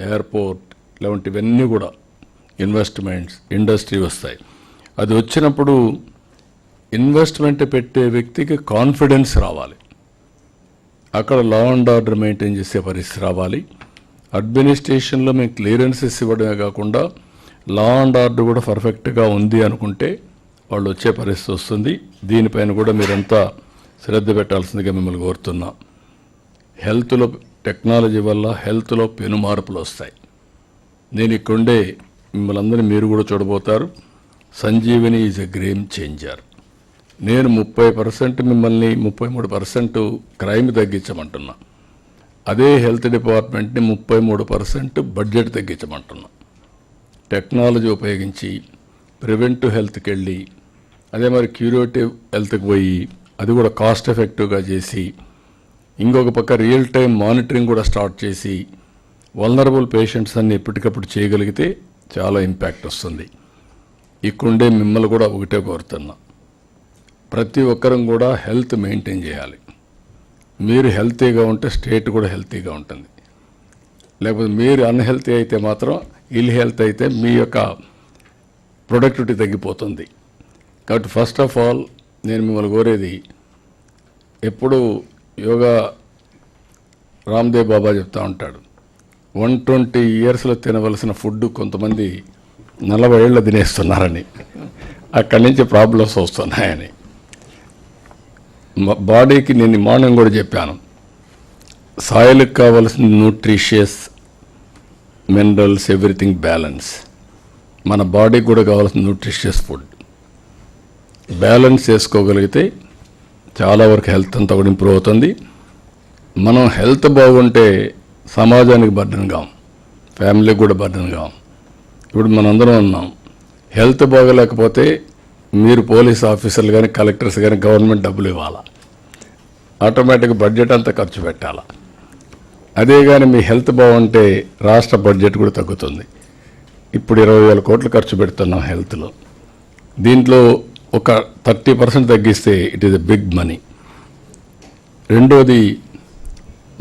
Airport ఇలాంటివన్నీ కూడా investments, industry వస్తాయి. అది వచ్చినప్పుడు ఇన్వెస్ట్మెంట్ పెట్టే వ్యక్తికి కాన్ఫిడెన్స్ రావాలి. అక్కడ లా అండ్ ఆర్డర్ మెయింటైన్ చేసే పరిస్థితి రావాలి. అడ్మినిస్ట్రేషన్లో మేము క్లియరెన్సెస్ ఇవ్వడమే కాకుండా లా అండ్ ఆర్డర్ కూడా పర్ఫెక్ట్గా ఉంది అనుకుంటే వాళ్ళు వచ్చే పరిస్థితి వస్తుంది. దీనిపైన కూడా మీరంతా శ్రద్ధ పెట్టాల్సిందిగా మిమ్మల్ని కోరుతున్నా. హెల్త్లో టెక్నాలజీ వల్ల హెల్త్లో పెను మార్పులు వస్తాయి. నేను ఇక్కడుండే మిమ్మల్ని అందరినీ మీరు కూడా చూడబోతారు. Sanjeevani is a game changer. నేను 30% మిమ్మల్ని 33% క్రైమ్ తగ్గించమంటున్నా. అదే హెల్త్ డిపార్ట్మెంట్ని 33% బడ్జెట్ తగ్గించమంటున్నా. టెక్నాలజీ ఉపయోగించి ప్రివెంటివ్ హెల్త్కి వెళ్ళి అదే మరి క్యూరేటివ్ హెల్త్కి పోయి అది కూడా కాస్ట్ ఎఫెక్టివ్గా చేసి ఇంకొక పక్క రియల్ టైం మానిటరింగ్ కూడా స్టార్ట్ చేసి వల్నరబుల్ పేషెంట్స్ అన్ని ఎప్పటికప్పుడు చేయగలిగితే చాలా ఇంపాక్ట్ వస్తుంది. ఇక్కడుండే మిమ్మల్ని కూడా ఒకటే కోరుతున్నా, ప్రతి ఒక్కరం కూడా హెల్త్ మెయింటైన్ చేయాలి. మీరు హెల్తీగా ఉంటే స్టేట్ కూడా హెల్తీగా ఉంటుంది. లేకపోతే మీరు అన్హెల్తీ అయితే మాత్రం ఇల్ హెల్త్ అయితే మీ యొక్క ప్రొడక్టివిటీ తగ్గిపోతుంది. కాబట్టి ఫస్ట్ ఆఫ్ ఆల్ నేను మిమ్మల్ని కోరేది, ఎప్పుడు యోగా రామ్దేవ్ బాబా చెప్తా ఉంటాడు, 120 ఇయర్స్లో తినవలసిన ఫుడ్ కొంతమంది 40 ఏళ్ళు తినేస్తున్నారని, అక్కడి నుంచి ప్రాబ్లమ్స్ వస్తున్నాయని. బాడీకి నేను మార్నింగ్ కూడా చెప్పాను, సాయిల్కి కావాల్సిన న్యూట్రిషియస్ మినరల్స్ ఎవ్రీథింగ్ బ్యాలెన్స్, మన బాడీకి కూడా కావాల్సిన న్యూట్రిషియస్ ఫుడ్ బ్యాలెన్స్ చేసుకోగలిగితే చాలా వరకు హెల్త్ అంతా కూడా ఇంప్రూవ్ అవుతుంది. మనం హెల్త్ బాగుంటే సమాజానికి బర్డెన్ కాం, ఫ్యామిలీకి కూడా బర్డెన్ కాం. ఇప్పుడు మనందరం ఉన్నాం, హెల్త్ బాగలేకపోతే మీరు పోలీస్ ఆఫీసర్లు కానీ కలెక్టర్స్ కానీ గవర్నమెంట్ డబ్బులు ఇవ్వాలా, ఆటోమేటిక్గా బడ్జెట్ అంతా ఖర్చు పెట్టాలా. అదే కానీ మీ హెల్త్ బాగుంటే రాష్ట్ర బడ్జెట్ కూడా తగ్గుతుంది. ఇప్పుడు 20,000 కోట్లు ఖర్చు పెడుతున్నాం హెల్త్లో. దీంట్లో ఒక 30% తగ్గిస్తే it is a big money. రెండోది,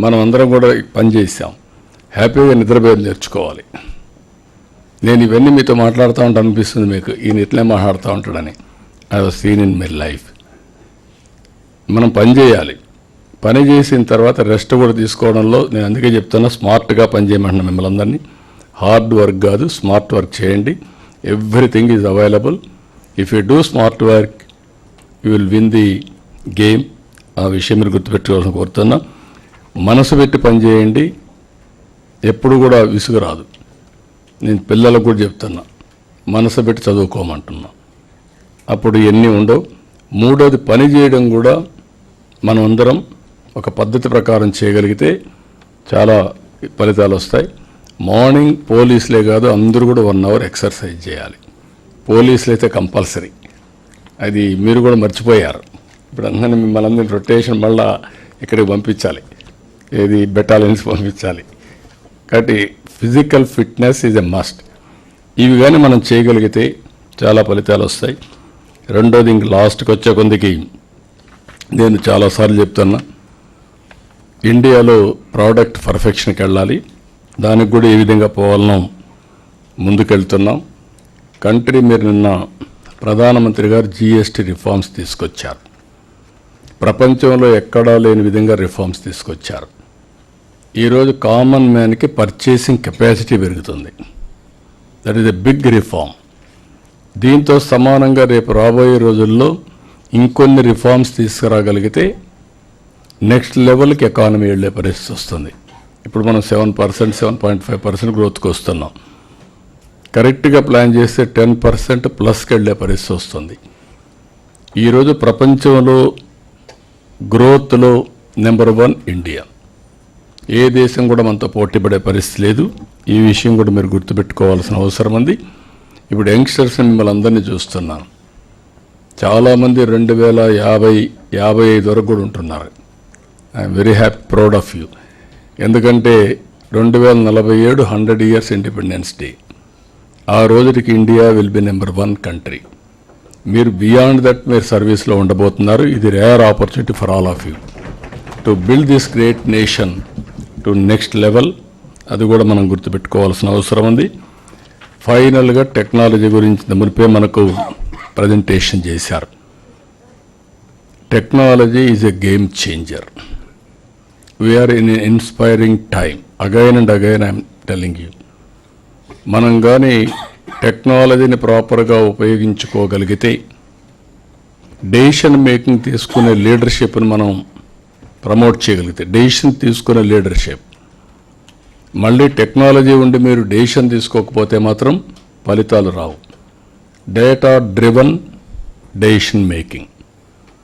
మనం అందరం కూడా పనిచేసాం, హ్యాపీగా నిద్రపోయి నేర్చుకోవాలి. నేను ఇవన్నీ మీతో మాట్లాడుతూ ఉంటా అనిపిస్తుంది మీకు, ఈయన ఇట్లే మాట్లాడుతూ ఉంటాడని. I was scene in my life. మనం పని చేయాలి, పని చేసిన తర్వాత రెస్ట్ కూడా తీసుకోవడంలో నేను అందుకే చెప్తున్నా, స్మార్ట్గా పని చేయమంటున్నా మిమ్మల్ని అందరినీ. హార్డ్ వర్క్ కాదు, స్మార్ట్ వర్క్ చేయండి. Everything is available. If you do smart work you will win the game. ఆ విషయం మీరు గుర్తుపెట్టుకోవాలని కోరుతున్నా. మనసు పెట్టి పని చేయండి, ఎప్పుడు కూడా విసుగు రాదు. నేను పిల్లలకు కూడా చెప్తున్నా, మనసు పెట్టి చదువుకోమంటున్నా, అప్పుడు ఎన్ని ఉండవు. మూడోది, పని చేయడం కూడా మనం అందరం ఒక పద్ధతి ప్రకారం చేయగలిగితే చాలా ఫలితాలు వస్తాయి. మార్నింగ్ పోలీసులే కాదు, అందరూ కూడా 1 అవర్ ఎక్సర్సైజ్ చేయాలి. పోలీసులు అయితే కంపల్సరీ, అది మీరు కూడా మర్చిపోయారు. ఇప్పుడు అందరినీ మిమ్మల్ని అందరినీ రొటేషన్ మళ్ళా ఇక్కడికి పంపించాలి, ఏది బెటాలియన్స్ పంపించాలి. కాబట్టి physical fitness is a must. ఇవి కానీ మనం చేయగలిగితే చాలా ఫలితాలు వస్తాయి. రెండోది, ఇంక లాస్ట్కి వచ్చే కొందికి నేను చాలాసార్లు చెప్తున్నా, ఇండియాలో ప్రోడక్ట్ పర్ఫెక్షన్కి వెళ్ళాలి. దానికి కూడా ఏ విధంగా పోవాలనో ముందుకెళ్తున్నాం. కంట్రీ మీరు నిన్న ప్రధానమంత్రి గారు GST రిఫార్మ్స్ తీసుకొచ్చారు. ప్రపంచంలో ఎక్కడా లేని విధంగా రిఫార్మ్స్ తీసుకొచ్చారు. ఈరోజు కామన్ మ్యాన్కి పర్చేసింగ్ కెపాసిటీ పెరుగుతుంది. That is a big reform. దీంతో సమానంగా రేపు రాబోయే రోజుల్లో ఇంకొన్ని రిఫార్మ్స్ తీసుకురాగలిగితే నెక్స్ట్ లెవెల్కి ఎకానమీ వెళ్ళే పరిస్థితి వస్తుంది. ఇప్పుడు మనం 7%, 7.5% గ్రోత్కి వస్తున్నాం. కరెక్ట్గా ప్లాన్ చేస్తే 10% ప్లస్కి వెళ్ళే పరిస్థితి వస్తుంది. ఈరోజు ప్రపంచంలో గ్రోత్లో నెంబర్ 1 ఇండియా. ఏ దేశం కూడా మనతో పోటీపడే పరిస్థితి లేదు. ఈ విషయం కూడా మీరు గుర్తుపెట్టుకోవాల్సిన అవసరం ఉంది. ఇప్పుడు యంగ్స్టర్స్ మిమ్మల్ని అందరినీ చూస్తున్నాను, చాలామంది 2050, 55 వరకు కూడా ఉంటున్నారు. I'm very happy, proud of you. ఎందుకంటే 2047 100 ఇయర్స్ ఇండిపెండెన్స్ డే. ఆ రోజుకి India will be number 1 country. మీరు బియాండ్ దట్ మీరు సర్వీస్లో ఉండబోతున్నారు. ఇది rare opportunity for all of you to build this great nation to next level. అది కూడా మనం గుర్తుపెట్టుకోవాల్సిన అవసరం ఉంది. ఫైనల్గా టెక్నాలజీ గురించి మునిపే మనకు ప్రజెంటేషన్ చేశారు. Technology is a game changer. We're in inspiring time. Again and again I'm telling you. మనం కానీ టెక్నాలజీని ప్రాపర్గా ఉపయోగించుకోగలిగితే డెసిషన్ మేకింగ్ తీసుకునే లీడర్షిప్ని మనం ప్రమోట్ చేయగలిగితే, డెసిషన్ తీసుకునే లీడర్షిప్, మళ్ళీ టెక్నాలజీ ఉండి మీరు డెసిషన్ తీసుకోకపోతే మాత్రం ఫలితాలు రావు. Data driven decision making.